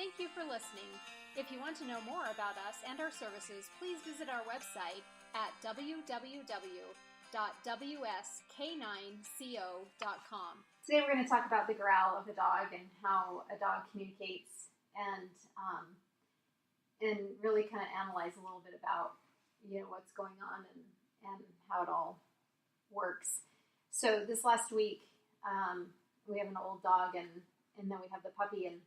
Thank you for listening. If you want to know more about us and our services, please visit our website at www.wsk9co.com. Today we're going to talk about the growl of the dog and how a dog communicates and really kind of analyze a little bit about what's going on and how it all works. So this last week we have an old dog and then we have the puppy, and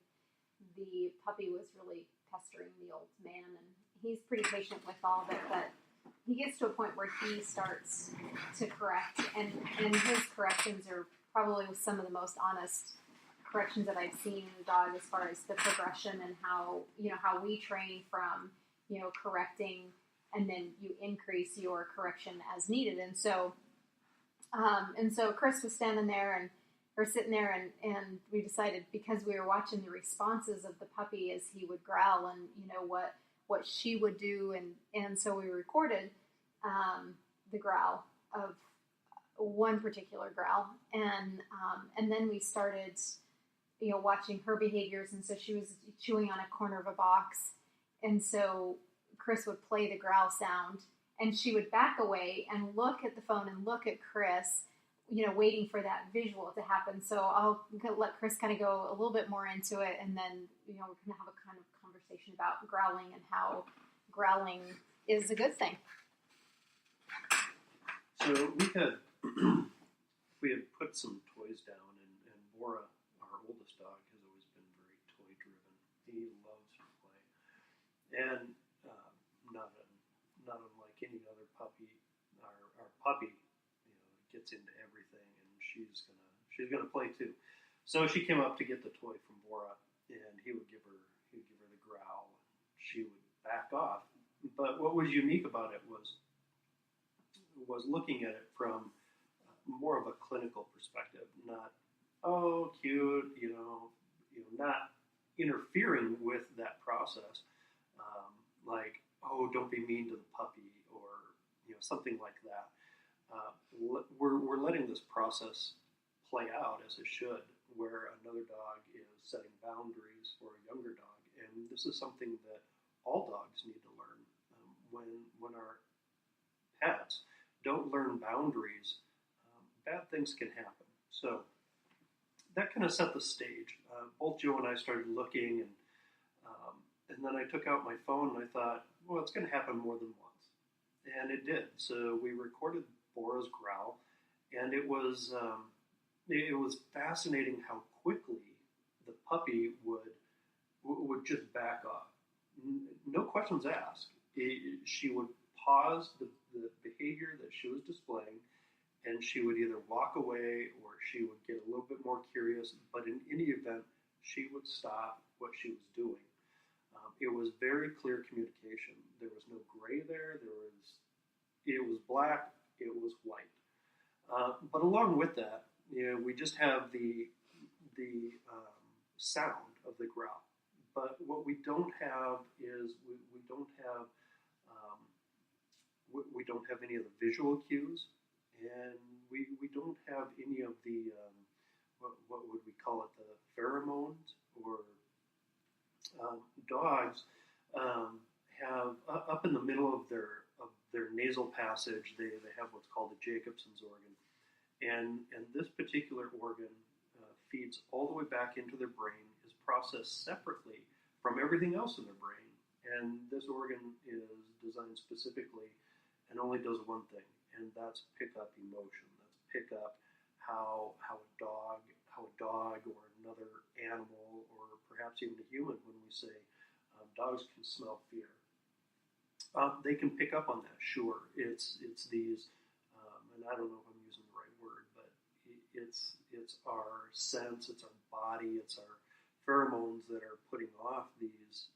the puppy was really pestering the old man, and he's pretty patient with all of it, but he gets to a point where he starts to correct, and his corrections are probably some of the most honest corrections that I've seen in a dog as far as the progression and how we train from, correcting, and then you increase your correction as needed. And so Chris was standing there or sitting there, and we decided, because we were watching the responses of the puppy as he would growl and what she would do, and so we recorded the growl of one particular growl, and then we started watching her behaviors. And so she was chewing on a corner of a box, and so Chris would play the growl sound, and she would back away and look at the phone and look at Chris, waiting for that visual to happen. So I'll let Chris kind of go a little bit more into it, and then, we're going to have a kind of conversation about growling and how growling is a good thing. So we had put some toys down, and Bora, our oldest dog, has always been very toy-driven. He loves to play. And not unlike any other puppy, our puppy, gets into everything, and she's gonna play too. So she came up to get the toy from Bora, and he would give her the growl, and she would back off. But what was unique about it was looking at it from more of a clinical perspective, not cute, not interfering with that process, like don't be mean to the puppy, or something like that. We're letting this process play out as it should, where another dog is setting boundaries for a younger dog, and this is something that all dogs need to learn. When our pets don't learn boundaries, bad things can happen. So that kind of set the stage. Both Joe and I started looking, and then I took out my phone and I thought, well, it's going to happen more than once, and it did. So we recorded Bora's growl, and it was fascinating how quickly the puppy would just back off, no questions asked. She would pause the behavior that she was displaying, and she would either walk away or she would get a little bit more curious. But in any event, she would stop what she was doing. It was very clear communication. There was no gray there. It was black. It was white. But along with that, we just have the sound of the growl. But what we don't have is we don't have any of the visual cues, and we don't have any of the what would we call it, the pheromones, or dogs have up in the middle of their nasal passage, they have what's called the Jacobson's organ, and this particular organ feeds all the way back into their brain, is processed separately from everything else in their brain, and this organ is designed specifically and only does one thing, and that's pick up emotion. That's pick up how a dog or another animal, or perhaps even a human, when we say dogs can smell fear. They can pick up on that, sure. It's these, and I don't know if I'm using the right word, but it's our sense, it's our body, it's our pheromones that are putting off these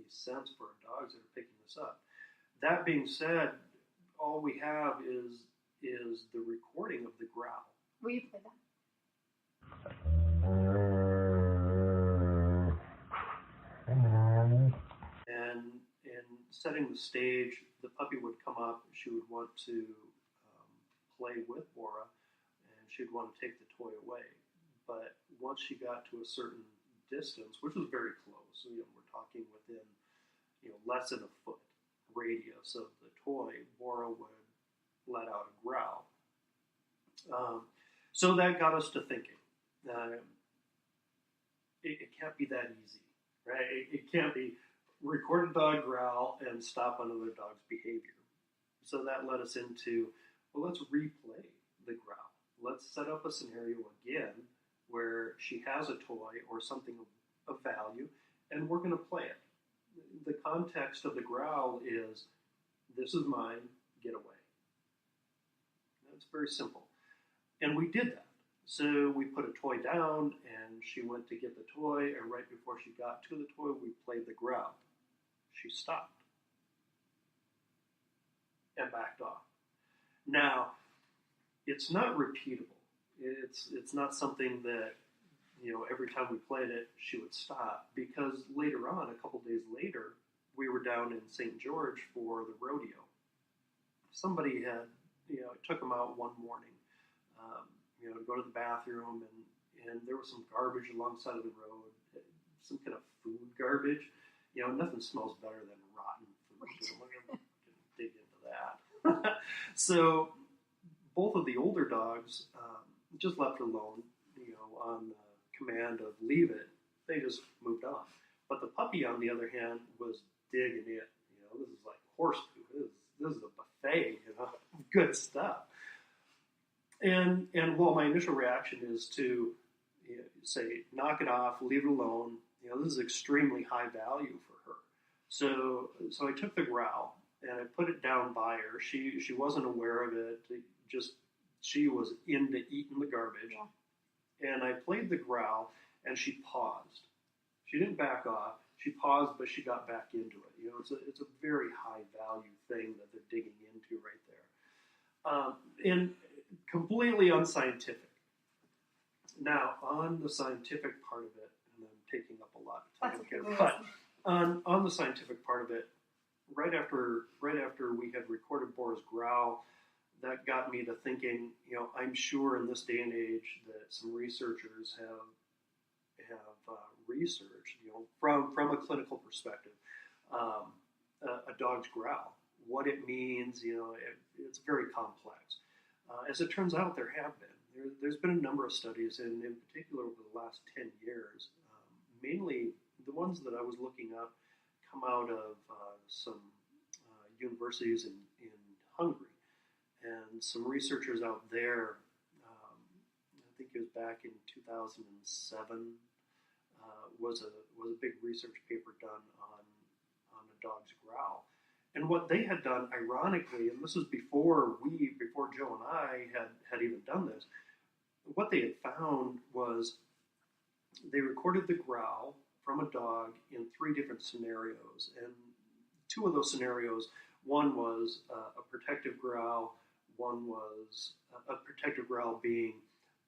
scents for our dogs that are picking this up. That being said, all we have is the recording of the growl. Will you play that? And setting the stage, the puppy would come up, she would want to play with Bora, and she'd want to take the toy away. But once she got to a certain distance, which was very close. So, we're talking within less than a foot radius of the toy, Bora would let out a growl. So that got us to thinking. It can't be that easy, right? It can't be record a dog growl and stop another dog's behavior. So that led us into, well, let's replay the growl. Let's set up a scenario again where she has a toy or something of value, and we're going to play it. The context of the growl is, this is mine, get away. That's very simple. And we did that. So we put a toy down, and she went to get the toy, and right before she got to the toy, we played the growl. She stopped and backed off. Now, it's not repeatable. It's not something that, every time we played it, she would stop, because later on, a couple days later, we were down in St. George for the rodeo. Somebody had, took them out one morning, to go to the bathroom, and there was some garbage alongside of the road, some kind of food garbage. Nothing smells better than rotten food. Right. We're going to dig into that. So both of the older dogs just left her alone, on the command of leave it. They just moved on. But the puppy, on the other hand, was digging it. This is like horse food. This is a buffet, good stuff. And well, my initial reaction is to say, knock it off, leave it alone. This is extremely high value for her. So I took the growl and I put it down by her. She wasn't aware of it. She was into eating the garbage. Yeah. And I played the growl, and she paused. She didn't back off. She paused, but she got back into it. It's a very high value thing that they're digging into right there. And completely unscientific. Now, on the scientific part of it, and I'm taking up a lot of time here, but on the scientific part of it, right after we had recorded Bora's growl, that got me to thinking, I'm sure in this day and age that some researchers have researched, from a clinical perspective, a dog's growl, what it means. It's very complex. As it turns out, there have been. There's been a number of studies, and in particular over the last 10 years, mainly the ones that I was looking up come out of some universities in Hungary. And some researchers out there, I think it was back in 2007, was a big research paper done on a dog's growl. And what they had done, ironically, and this was before Joe and I had even done this, what they had found was they recorded the growl from a dog in 3 different scenarios. And 2 of those scenarios, one was a protective growl, one was a protective growl being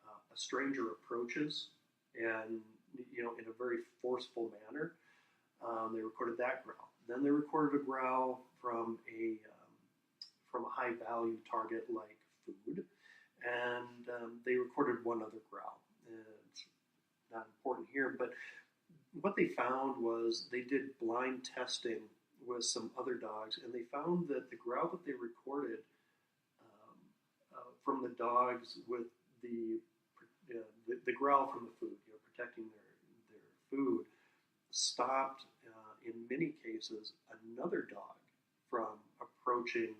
a stranger approaches and, in a very forceful manner. They recorded that growl. Then they recorded a growl from a high value target like food, and they recorded one other growl. It's not important here, but what they found was they did blind testing with some other dogs, and they found that the growl that they recorded from the dogs with the growl from the food, protecting their food, stopped in many cases another dog from approaching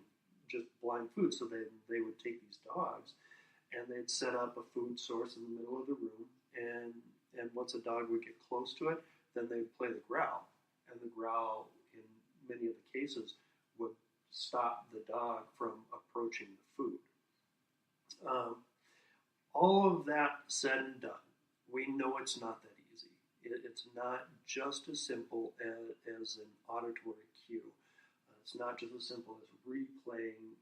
just blind food. So they would take these dogs and they'd set up a food source in the middle of the room, and once a dog would get close to it, then they'd play the growl, and the growl in many of the cases would stop the dog from approaching the food. All of that said and done, we know it's not that easy. It's not just as simple as an auditory cue. It's not just as simple as replaying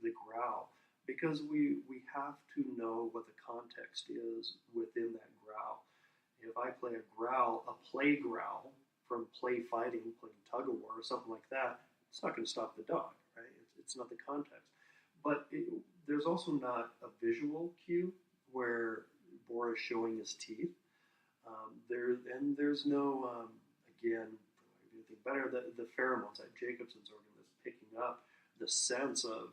the growl, because we have to know what the context is within that growl. If I play a growl, a play growl from play fighting, playing tug of war or something like that, it's not going to stop the dog, right? It's not the context. But there's also not a visual cue where Bora is showing his teeth. There's no again, for anything better, the pheromones, that Jacobson's organ that's picking up the sense of,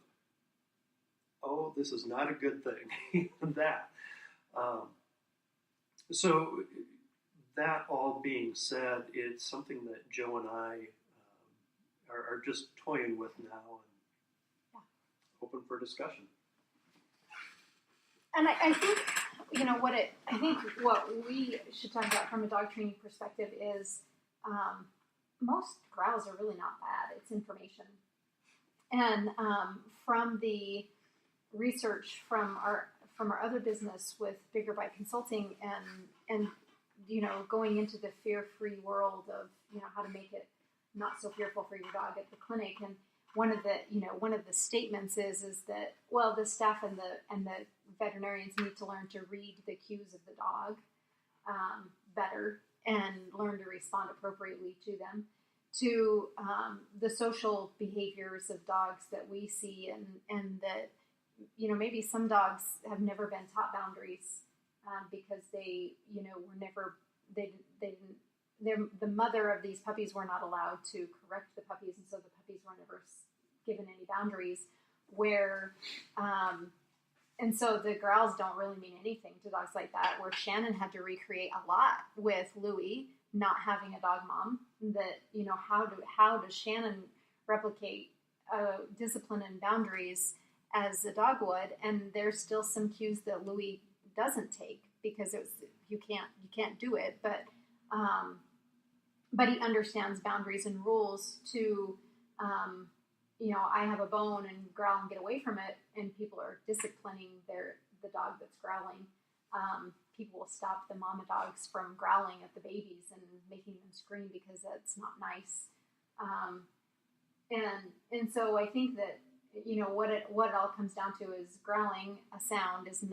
oh, this is not a good thing. that. So that all being said, it's something that Joe and I are just toying with now and open for discussion. And I think, what we should talk about from a dog training perspective is most growls are really not bad. It's information. And from the research from our other business with Bigger Bite Consulting and going into the fear-free world of how to make it not so fearful for your dog at the clinic, and one of the statements is that, well, the staff and the veterinarians need to learn to read the cues of the dog better and learn to respond appropriately to them, to the social behaviors of dogs that we see, and that maybe some dogs have never been taught boundaries because they were never the mother of these puppies were not allowed to correct the puppies, and so the puppies were never given any boundaries. And so the growls don't really mean anything to dogs like that. Where Shannon had to recreate a lot with Louie not having a dog mom. That how does Shannon replicate discipline and boundaries as a dog would? And there's still some cues that Louie doesn't take because you can't do it, but he understands boundaries and rules to, I have a bone and growl and get away from it, and people are disciplining the dog that's growling. People will stop the mama dogs from growling at the babies and making them scream because that's not nice. And so I think that, what it all comes down to is growling a sound is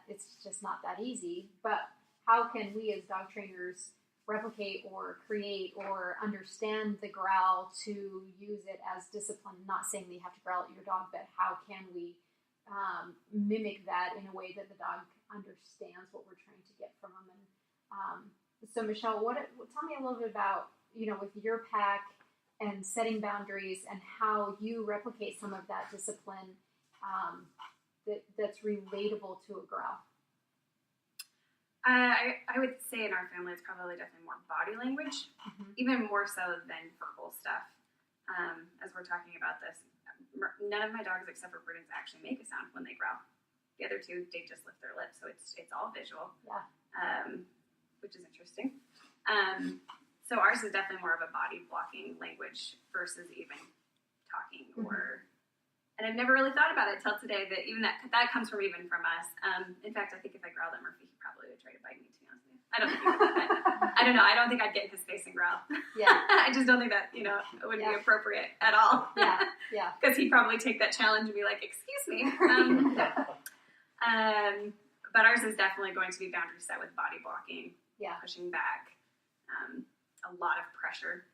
it's just not that easy. But how can we as dog trainers replicate or create or understand the growl to use it as discipline? Not saying that you have to growl at your dog, but how can we mimic that in a way that the dog understands what we're trying to get from them? And so Michelle, tell me a little bit about, with your pack and setting boundaries and how you replicate some of that discipline that's relatable to a growl. I would say in our family it's probably definitely more body language, even more so than verbal stuff. As we're talking about this, none of my dogs except for Prudence actually make a sound when they growl. The other two, they just lift their lips, so it's all visual, which is interesting. So ours is definitely more of a body blocking language versus even talking and I've never really thought about it till today that even that comes from us. In fact, I think if I growled at Murphy, he probably would try to bite me, to be honest with you. I don't think he would, but I don't know. I don't think I'd get in his face and growl. Yeah. I just don't think that, it would be appropriate at all. Yeah. Because he'd probably take that challenge and be like, excuse me. But ours is definitely going to be boundary set with body blocking, pushing back, a lot of pressure.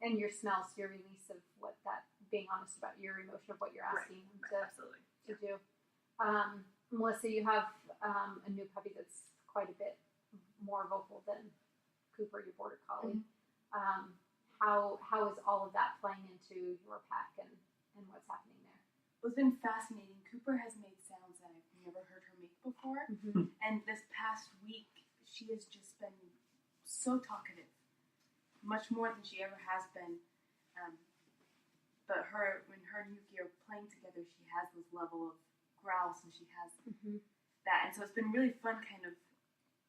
And your smells, your release of what that, being honest about your emotion of what you're asking them to do. Melissa, you have a new puppy that's quite a bit more vocal than Cooper, your border collie. How is all of that playing into your pack and what's happening there? Well, it's been fascinating. Cooper has made sounds that I've never heard her make before. And this past week, she has just been so talkative. Much more than she ever has been. But when her and Yuki are playing together, she has this level of growls, and she has that. And so it's been really fun,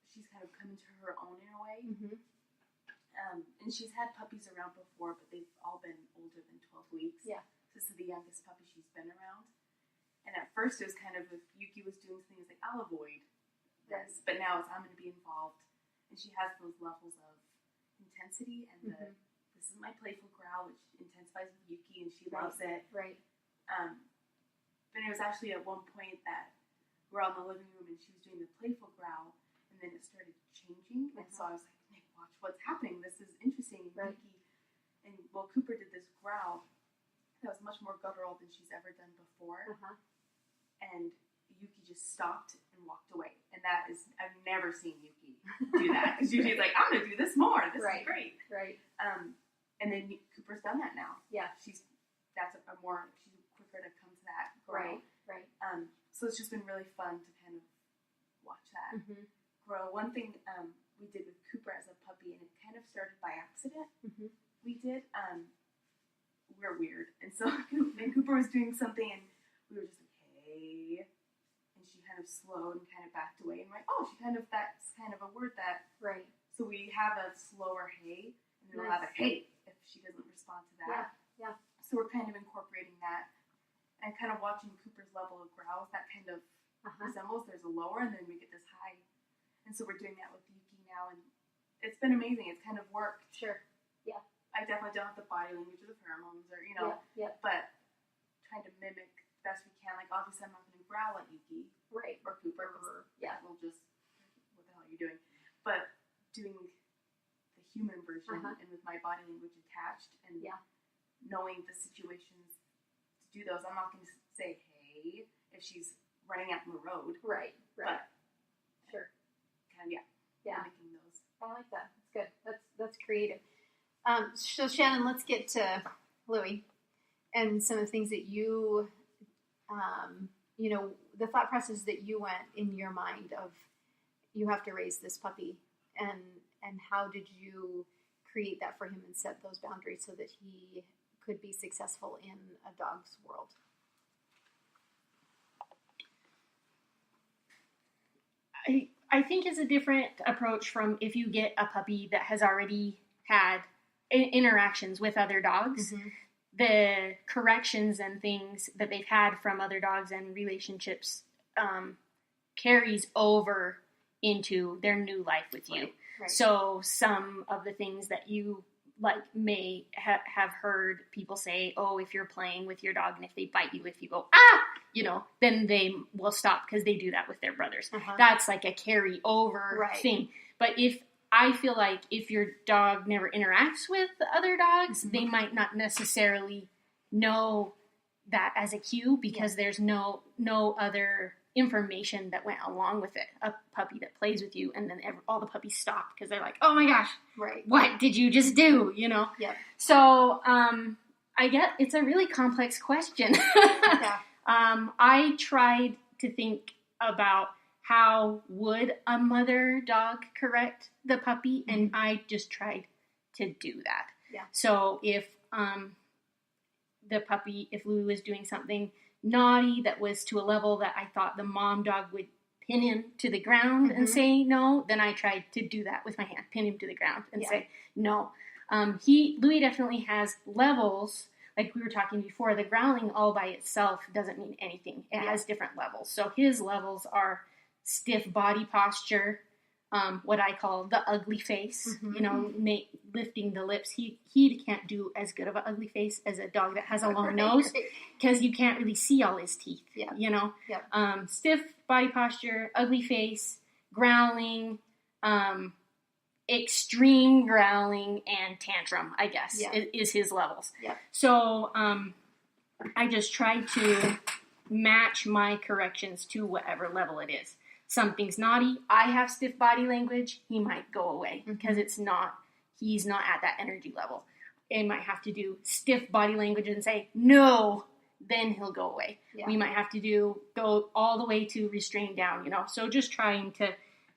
she's kind of come into her own in a way. And she's had puppies around before, but they've all been older than 12 weeks. Yeah. This is the youngest puppy she's been around. And at first it was kind of, if Yuki was doing something, it was like, I'll avoid this. But now it's, I'm going to be involved. And she has those levels of intensity and this is my playful growl, which intensifies with Yuki, and she loves it. Right. But it was actually at one point that we're all in the living room and she was doing the playful growl, and then it started changing, and so I was like, Nick, watch what's happening. This is interesting. Right. Yuki, and Cooper did this growl that was much more guttural than she's ever done before, and Yuki just stopped and walked away. And that is, I've never seen Yuki do that. Because usually it's like, I'm going to do this more. This is great. Right. And then Cooper's done that now. Yeah. She's quicker to come to that grow. Right. So it's just been really fun to kind of watch that grow. One thing we did with Cooper as a puppy, and it kind of started by accident. We did, we're weird. And so and Cooper was doing something, and we were just like, hey. And she kind of slowed and kind of backed away. And we're like, oh, that's kind of a word that. Right. So we have a slower hey, and then we'll have a hey if she doesn't respond to that. Yeah. So we're kind of incorporating that and kind of watching Cooper's level of growls. That kind of resembles. There's a lower, and then we get this high. And so we're doing that with Yuki now, and it's been amazing. It's kind of worked. Sure. Yeah. I definitely don't have the body language or the pheromones or, but trying to mimic best we can. Like, obviously, I'm not going to growl at Yuki. Right. Or Cooper. We'll just, what the hell are you doing? But doing the human version and with my body language attached and knowing the situations to do those. I'm not going to say, hey, if she's running out in the road. Right. But, sure. Kind of, mimicking those. I like that. That's good. That's creative. So Shannon, let's get to Louie and some of the things that you, the thought process that you went in your mind of you have to raise this puppy, and how did you create that for him and set those boundaries so that he could be successful in a dog's world? I think it's a different approach from if you get a puppy that has already had interactions with other dogs. The corrections and things that they've had from other dogs and relationships carries over into their new life with you. Right. So some of the things that you may have heard people say, oh, if you're playing with your dog and if they bite you, if you go, then they will stop because they do that with their brothers. That's like a carry over thing. But I feel like if your dog never interacts with other dogs, they might not necessarily know that as a cue because there's no other information that went along with it. A puppy that plays with you, and then all the puppies stop because they're like, oh my gosh, what did you just do? So I get it's a really complex question. I tried to think about how would a mother dog correct the puppy, and I just tried to do that. So if if Louie was doing something naughty that was to a level that I thought the mom dog would pin him to the ground and say no, then I tried to do that with my hand, pin him to the ground and say no. Louie definitely has levels. Like we were talking before, the growling all by itself doesn't mean anything. It has different levels. So his levels are stiff body posture, what I call the ugly face, lifting the lips. He can't do as good of an ugly face as a dog that has a long nose because you can't really see all his teeth, stiff body posture, ugly face, growling, extreme growling, and tantrum, I guess, is his levels. So I just tried to match my corrections to whatever level it is. Something's naughty, I have stiff body language, he might go away because he's not at that energy level. I might have to do stiff body language and say, no, then he'll go away. We might have to go all the way to restrain down, So just trying to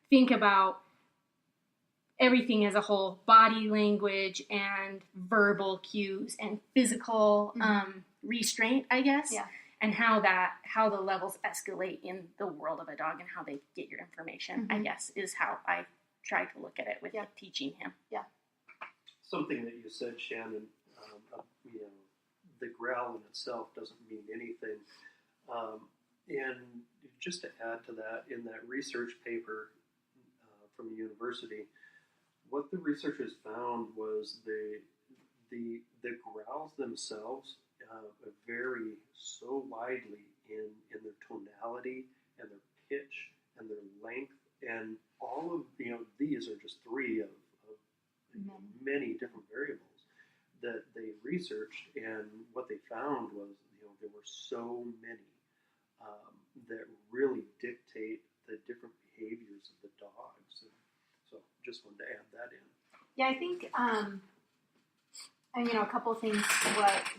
think about everything as a whole, body language and verbal cues and physical restraint, I guess. And how the levels escalate in the world of a dog and how they get your information, I guess, is how I try to look at it with teaching him. Something that you said, Shannon, the growl in itself doesn't mean anything. And just to add to that, in that research paper from the university, what the researchers found was the growls themselves vary so widely in their tonality and their pitch and their length, and all of these are just three of many different variables that they researched, and what they found was there were so many that really dictate the different behaviors of the dogs. And so just wanted to add that in. Yeah, I think, a couple of things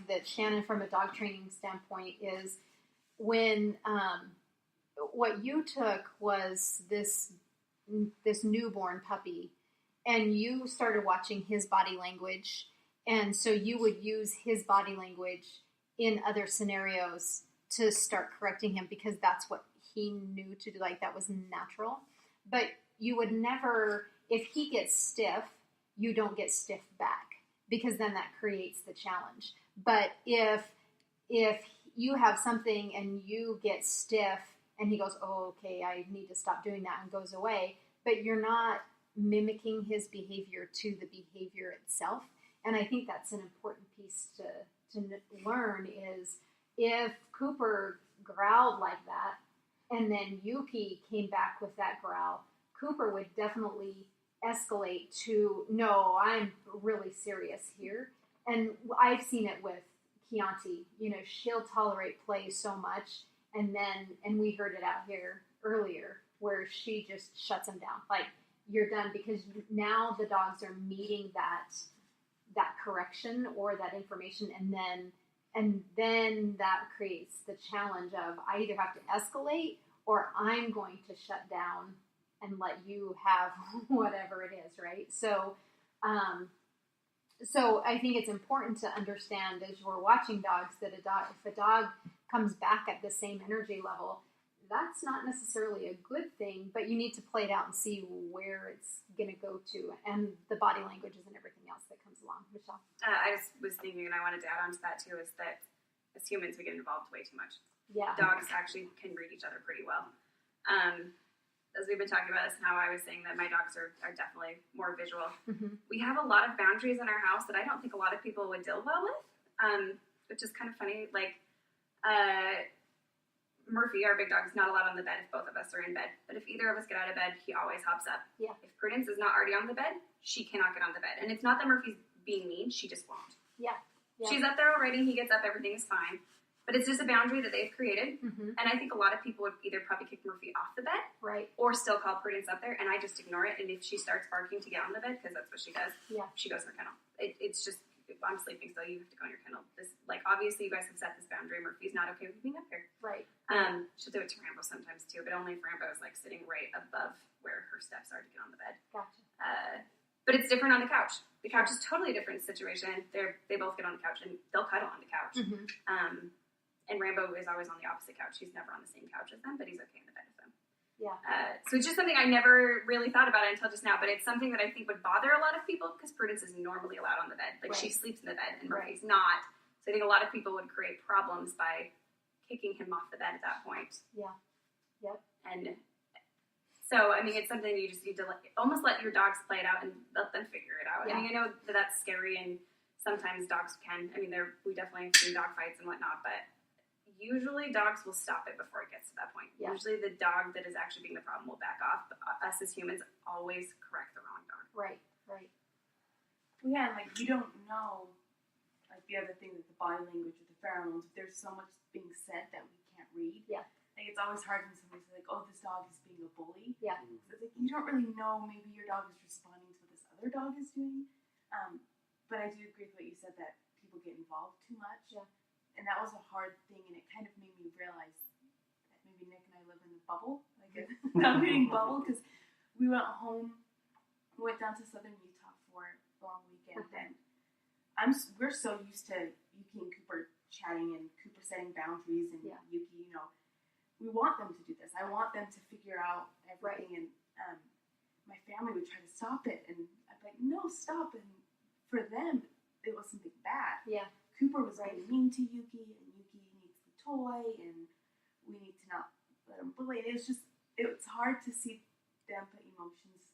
that Shannon, from a dog training standpoint, is when what you took was this newborn puppy, and you started watching his body language, and so you would use his body language in other scenarios to start correcting him, because that's what he knew to do. Like, that was natural. But you would never, if he gets stiff, you don't get stiff back, because then that creates the challenge. But if you have something and you get stiff and he goes, oh, okay, I need to stop doing that, and goes away, but you're not mimicking his behavior to the behavior itself. And I think that's an important piece to learn, is if Cooper growled like that and then Yuki came back with that growl, Cooper would definitely escalate to, no, I'm really serious here. And I've seen it with Chianti. She'll tolerate play so much, and we heard it out here earlier, where she just shuts him down. Like, you're done, because now the dogs are meeting that correction or that information, and then that creates the challenge of, I either have to escalate or I'm going to shut down and let you have whatever it is, right? So I think it's important to understand, as we're watching dogs, that if a dog comes back at the same energy level, that's not necessarily a good thing, but you need to play it out and see where it's going to go to, and the body languages and everything else that comes along. Michelle? I just was thinking, and I wanted to add on to that too, is that as humans, we get involved way too much. Yeah. Dogs actually can read each other pretty well. As we've been talking about this, and how I was saying that my dogs are definitely more visual. Mm-hmm. We have a lot of boundaries in our house that I don't think a lot of people would deal well with, which is kind of funny. Like, Murphy, our big dog, is not allowed on the bed if both of us are in bed. But if either of us get out of bed, he always hops up. Yeah. If Prudence is not already on the bed, she cannot get on the bed. And it's not that Murphy's being mean, she just won't. Yeah. She's up there already, he gets up, everything is fine. But it's just a boundary that they've created. Mm-hmm. And I think a lot of people would either probably kick Murphy off the bed, right, or still call Prudence up there, and I just ignore it. And if she starts barking to get on the bed, because that's what she does, she goes in her kennel. It's just, if I'm sleeping still, you have to go in your kennel. Obviously you guys have set this boundary. Murphy's not okay with being up here. Right. She'll do it to Rambo sometimes too, but only if Rambo is like sitting right above where her steps are to get on the bed. Gotcha. But it's different on the couch. The couch is totally a different situation. They both get on the couch and they'll cuddle on the couch. Mm-hmm. And Rambo is always on the opposite couch. He's never on the same couch as them, but he's okay in the bed with them. Yeah. So it's just something I never really thought about it until just now, but it's something that I think would bother a lot of people, because Prudence is normally allowed on the bed. Like, she sleeps in the bed, and Murphy's not. So I think a lot of people would create problems by kicking him off the bed at that point. Yeah. Yep. And so, I mean, it's something you just need to almost let your dogs play it out and let them figure it out. Yeah. I mean, I know that that's scary, and sometimes dogs can. I mean, we definitely have seen dog fights and whatnot, but usually dogs will stop it before it gets to that point. Yeah. Usually the dog that is actually being the problem will back off, but us as humans always correct the wrong dog. Right. Right. Well, yeah, like, you don't know, like, the other thing with the body language or the pheromones, if there's so much being said that we can't read. Yeah. Like, it's always hard when somebody's like, oh, this dog is being a bully. Yeah. So it's like, you don't really know, maybe your dog is responding to what this other dog is doing. But I do agree with what you said, that people get involved too much. Yeah. And that was a hard thing, and it kind of made me realize that maybe Nick and I live in a bubble, like a dominating bubble, because we went down to southern Utah for a long weekend, and we're so used to Yuki and Cooper chatting, and Cooper setting boundaries, and Yuki, we want them to do this. I want them to figure out everything, and my family would try to stop it, and I'd be like, no, stop, and for them, it was something bad. Yeah. Cooper was being mean to Yuki, and Yuki needs the toy, and we need to not let him bully. And it's hard to see them put emotions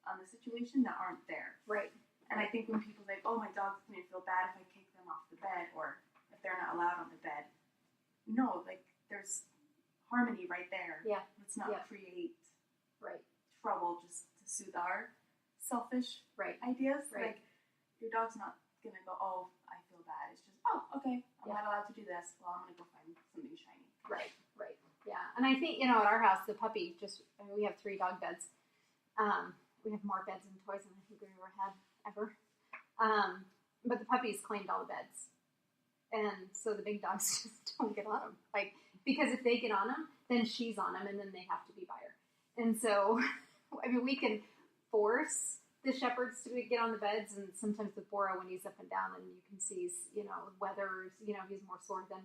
on the situation that aren't there. Right. And I think when people like, oh, my dog's going to feel bad if I kick them off the bed, or if they're not allowed on the bed. No, like, there's harmony right there. Yeah. Let's not create trouble just to soothe our selfish ideas. Right. Like, your dog's not going to go, oh, I feel bad. It's just, oh, okay, I'm not allowed to do this. Well, I'm going to go find something shiny. Right, right. and I think, at our house, the puppy we have 3 dog beds. We have more beds and toys than I think we've ever had. But the puppies claimed all the beds. And so the big dogs just don't get on them. Because if they get on them, then she's on them, and then they have to be by her. And so, we can force the shepherds to get on the beds, and sometimes with Bora, when he's up and down and you can see, whether, he's more sore, then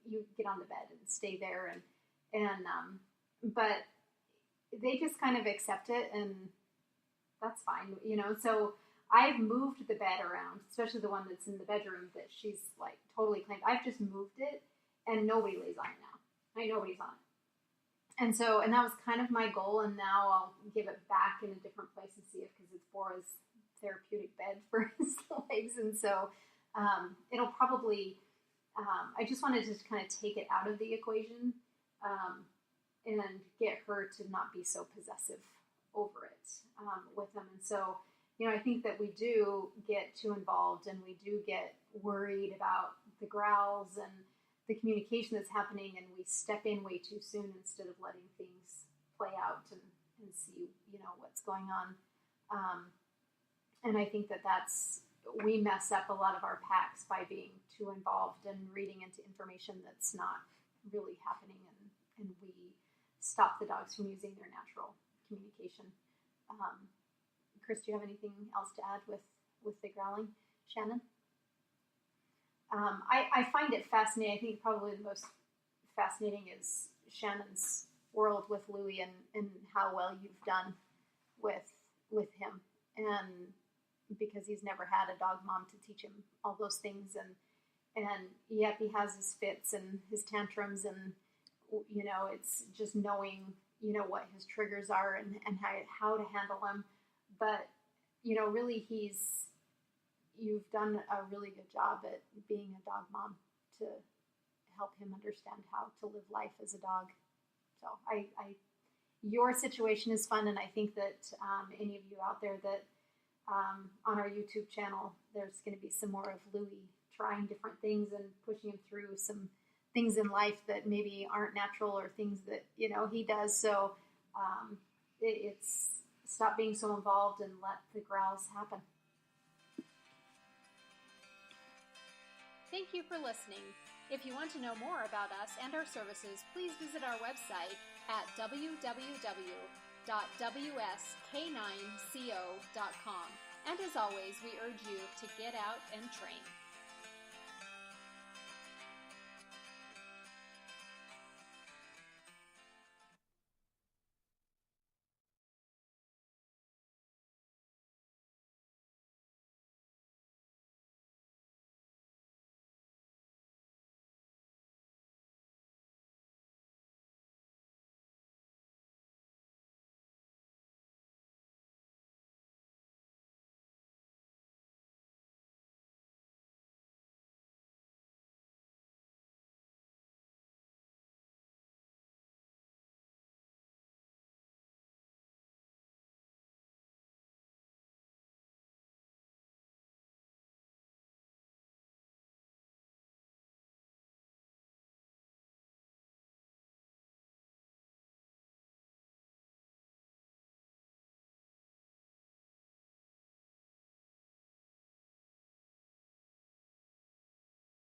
you get on the bed and stay there. But they just kind of accept it, and that's fine, So I've moved the bed around, especially the one that's in the bedroom that she's totally claimed. I've just moved it, and nobody lays on it now. Nobody's on it. And that was kind of my goal, and now I'll give it back in a different place and see it, because it's Bora's therapeutic bed for his legs. And so it'll probably, I just wanted to kind of take it out of the equation and get her to not be so possessive over it with them. And so, I think that we do get too involved, and we do get worried about the growls and the communication that's happening, and we step in way too soon instead of letting things play out and see, what's going on. And I think we mess up a lot of our packs by being too involved and reading into information that's not really happening, and we stop the dogs from using their natural communication. Chris, do you have anything else to add with the growling? Shannon? I find it fascinating. I think probably the most fascinating is Shannon's world with Louie, and how well you've done with him. And because he's never had a dog mom to teach him all those things, and yet he has his fits and his tantrums, and it's just knowing what his triggers are and how to handle them. But really you've done a really good job at being a dog mom to help him understand how to live life as a dog. So your situation is fun, and I think that any of you out there that on our YouTube channel, there's going to be some more of Louie trying different things and pushing him through some things in life that maybe aren't natural, or things that he does. So it's stop being so involved and let the growls happen. Thank you for listening. If you want to know more about us and our services, please visit our website at www.wsk9co.com. And as always, we urge you to get out and train.